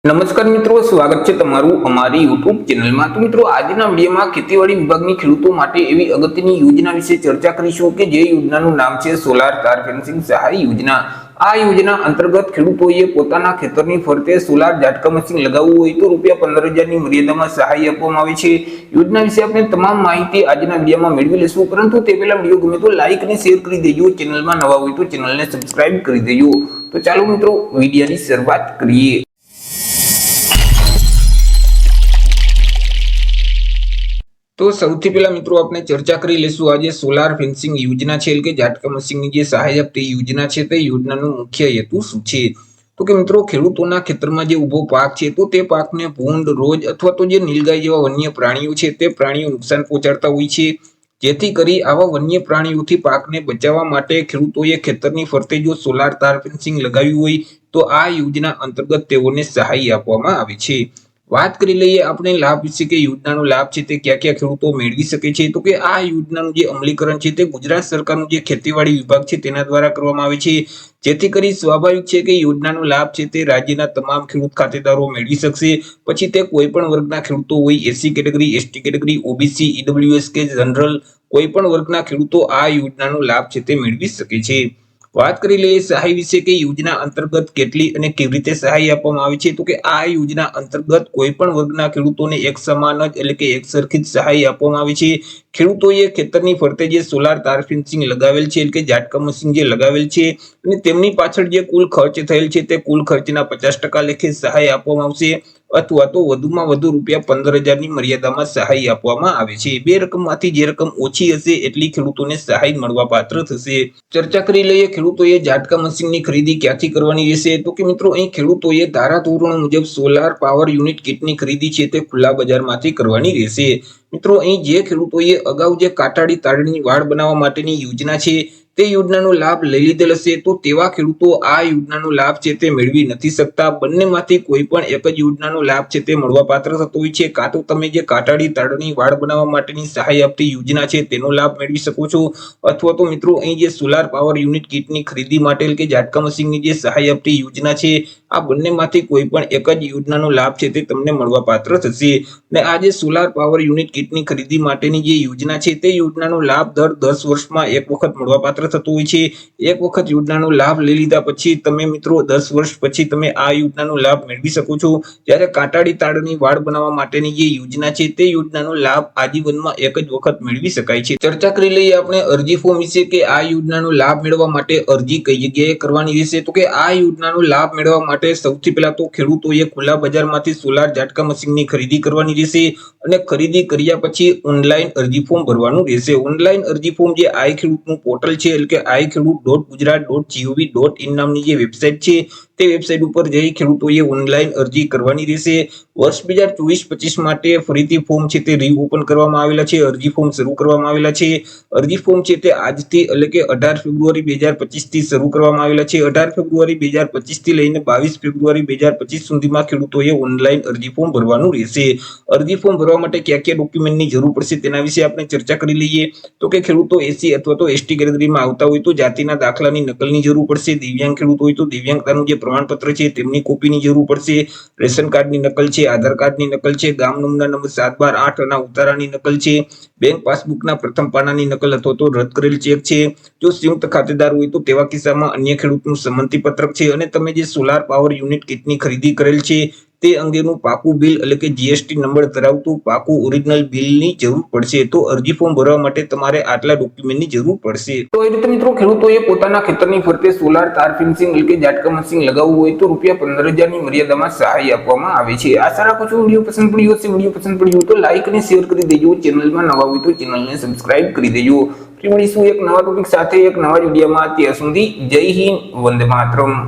નમસ્કાર મિત્રો, સ્વાગત છે તમારું અમારી યુટ્યુબ ચેનલમાં। તો મિત્રો, આજના વિડીયોમાં ખેતીવાડી વિભાગની ખેડૂતો માટે એવી અગત્યની યોજના વિશે ચર્ચા કરીશું કે જે યોજનાનું નામ છે સોલાર તાર ફેન્સિંગ સહાય યોજના। આ યોજના અંતર્ગત ખેડૂતોએ પોતાના ખેતરની ફરતે સોલાર ઝાટકા મશીન લગાવવું હોય તો ₹15,000 ની મર્યાદામાં સહાય આપવામાં આવે છે। યોજના વિશે આપણે તમામ માહિતી આજના વિડીયોમાં મેળવી લેશું, પરંતુ તે પહેલા વિડીયો ગમે તો લાઈક અને શેર કરી દેજો। ચેનલમાં નવા હોય તો ચેનલને સબસ્ક્રાઇબ કરી દેજો। તો ચાલો મિત્રો, વિડીયોની શરૂઆત કરીએ। તો સૌથી પહેલા મિત્રો આપણે ચર્ચા કરી લેશું આજે સોલાર ફેન્સિંગ યોજના છે એટલે કે ઝાટકા મશીનની જે સહાય આપતી યોજના છે તે યોજનાનો મુખ્ય હેતુ શું છે। તો કે મિત્રો, ખેડૂતોના ખેતરમાં જે ઊભો પાક છે તો તે પાકને ભૂંડ, રોજ અથવા તો જે નીલગાય જેવા વન્ય પ્રાણીઓ છે તે પ્રાણીઓ નુકસાન પહોંચાડતા હોય છે। જેથી કરી આવા વન્ય પ્રાણીઓથી પાકને બચાવવા માટે ખેડૂતોએ ખેતરની ફરતે જો સોલાર તાર ફેન્સિંગ લગાવ્યું હોય તો આ યોજના અંતર્ગત તેઓને સહાય આપવામાં આવે છે। વાત કરી લઈએ આપણે લાભ વિશે કે યોજનાનો લાભ છે તે ક્યાં ક્યાં ખેડૂતો મેળવી શકે છે। તો કે આ યોજનાનું જે અમલીકરણ છે તે ગુજરાત સરકારનું જે ખેતીવાડી વિભાગ છે તેના દ્વારા કરવામાં આવે છે, જેથી કરી સ્વાભાવિક છે કે યોજનાનો લાભ છે તે રાજ્યના તમામ ખેડૂત ખાતેદારો મેળવી શકશે। પછી તે કોઈ પણ વર્ગના ખેડૂતો હોય, SC category, ST category, OBC, EWS કે જનરલ, કોઈ પણ વર્ગના ખેડૂતો આ યોજનાનો લાભ છે તે મેળવી શકે છે। વાત કરી લઈએ સહાય વિશે કે યોજના અંતર્ગત કેટલી અને કેવી રીતે સહાય આપવામાં આવે છે। તો કે આ યોજના અંતર્ગત કોઈ પણ વર્ગના ખેડૂતોને એક સમાન જ એટલે કે એક સરખી જ સહાય આપવામાં આવે છે। ખેડૂતોએ ખેતરની ફરતે જે સોલાર તાર ફેન્સિંગ લગાવેલ છે એટલે કે ઝાટકા મશીન જે લગાવેલ છે અને તેમની પાછળ જે કુલ ખર્ચ થયેલ છે તે કુલ ખર્ચના 50% લેખે સહાય આપવામાં આવશે, અથવા તો વધુમાં વધુ ₹15,000 ની મર્યાદામાં સહાય આપવામાં આવે છે। બે રકમમાંથી જે રકમ ઓછી હશે એટલી ખેડૂતોને સહાય મળવા પાત્ર થશે। ચર્ચા કરી લઈએ ખેડૂતોએ ઝાટકા મશીનની ખરીદી ક્યાંથી કરવાની રહેશે। તો કે મિત્રો, અહીં ખેડૂતોએ ધારાધોરણો મુજબ સોલાર પાવર યુનિટ કિટની ખરીદી છે તે ખુલ્લા બજારમાંથી કરવાની રહેશે। મિત્રો, અહીં જે ખેડૂતોએ અગાઉ જે કાંટાળી તારની વાડ બનાવવા માટેની યોજના છે તે યોજનાનો લાભ લઈ લીધેલ હશે તો તેવા ખેડૂતો આ યોજનાનો લાભ છે તે મેળવી નથી શકતા। બંનેમાંથી કોઈ પણ એક જ યોજનાનો લાભ છે તે મળવા પાત્ર થતો હોય છે। કાં તો તમે જે કાંટાળી તારની વાડ બનાવવા માટેની સહાય આપતી યોજના છે તેનો લાભ મેળવી શકો છો, અથવા તો મિત્રો અહીં જે સોલાર પાવર યુનિટ કિટની ખરીદી માટે એટલે કે ઝાટકા મશીનની જે સહાય આપતી યોજના છે આ બંનેમાંથી કોઈ પણ એક જ યોજનાનો લાભ છે તે તમને મળવા પાત્ર થશે। અને આ જે સોલાર પાવર યુનિટ કિટની ખરીદી માટેની જે યોજના છે તે યોજનાનો લાભ દર 10 વર્ષમાં એક વખત મળવા પાત્ર થતો હોય છે। એક વખત યોજનાનો લાભ લઈ લીધા પછી તમે મિત્રો 10 વર્ષ પછી તમે આ યોજનાનો લાભ મેળવી શકો છો। જ્યારે કાંટાળી તારની વાડ બનાવવા માટેની જે યોજના છે તે યોજનાનો લાભ આજીવનમાં એક જ વખત મેળવી શકાય છે। ચર્ચા કરી લઈએ આપણે અરજી ફોર્મ વિશે કે આ યોજનાનો લાભ મેળવવા માટે અરજી કઈ જગ્યાએ કરવાની રહેશે। તો કે આ યોજનાનો લાભ મેળવવા માટે સૌથી પહેલા તો ખેડૂતોએ ખુલ્લા બજારમાંથી સોલાર ઝાટકા મશીનની ખરીદી કરવાની રહેશે અને ખરીદી કર્યા પછી ઓનલાઈન અરજી ફોર્મ ભરવાનું રહેશે। ઓનલાઈન અરજી ફોર્મ જે આઈ ખેડૂતનું પોર્ટલ છે એટલે કે iKhedoot.gujarat.gov.in નામની જે વેબસાઇટ છે તે વેબસાઇટ ઉપર જઈ ખેડૂતોએ ઓનલાઈન અરજી કરવાની રહેશે। વર્ષ 2024-25 માટે ફરીથી ફોર્મ છે તે રીઓપન કરવામાં આવેલા છે, અરજી ફોર્મ શરૂ કરવામાં આવેલા છે। અરજી ફોર્મ છે તે આજથી એટલે કે 18 ફેબ્રુઆરી 2025 થી શરૂ કરવામાં આવેલા છે। 18 ફેબ્રુઆરી 2025 થી લઈને 22 ફેબ્રુઆરી 2025 સુધીમાં ખેડૂતોએ ઓનલાઈન અરજી ફોર્મ ભરવાનું રહેશે। અરજી ફોર્મ ભરવા માટે કયા કયા ડોક્યુમેન્ટની જરૂર પડશે તેના વિશે આપણે ચર્ચા કરી લઈએ। તો કે ખેડૂતો એસસી અથવા તો એસટી કેટેગરીમાં આવતા હોય તો જાતિના દાખલાની નકલની જરૂર પડશે। દિવ્યાંગ ખેડૂત હોય તો દિવ્યાંગતાનું જે પ્રમાણપત્ર છે તેમની કોપીની જરૂર પડશે। રેશન કાર્ડની નકલ છે, આધાર કાર્ડની નકલ છે, ગામ નમૂના નંબર 7, 12, 8 અને ઉતારાની નકલ છે, બેંક પાસબુકના પ્રથમ પાનાની નકલ અથવા તો રદ કરેલ ચેક છે। જો સંયુક્ત ખાતેદાર હોય તો તેવા કિસ્સામાં અન્ય ખેડૂતનું સંમતિ પત્રક છે અને તમે જે સોલાર પાવર યુનિટ કિટની ખરીદી કરેલ છે તે અંગેનું પાકું બિલ એટલે કે જીએસટી નંબર ધરાવતું પાકું ઓરિજિનલ બિલની જરૂર પડશે। તો અરજી ફોર્મ ભરવા માટે તમારે આટલા ડોક્યુમેન્ટની જરૂર પડશે। તો એ રીતે મિત્રો, ખેડૂતોએ પોતાના ખેતરની ફરતે સોલાર તાર ફેન્સિંગ એટલે કે ઝાટકા મશીન લગાવવું હોય તો ₹15,000 ની મર્યાદામાં સહાય આપવામાં આવે છે। આશા રાખું છું વિડીયો પસંદ પડ્યો હશે। વિડીયો પસંદ પડ્યો તો લાઈક અને શેર કરી દેજો। ચેનલમાં નવા હોય તો ચેનલને સબસ્ક્રાઇબ કરી દેજો। ફરી મળીશું એક નવા ટોપિક સાથે એક નવા વિડીયોમાં। ત્યાં સુધી જય હિન્દ, વંદે માતરમ।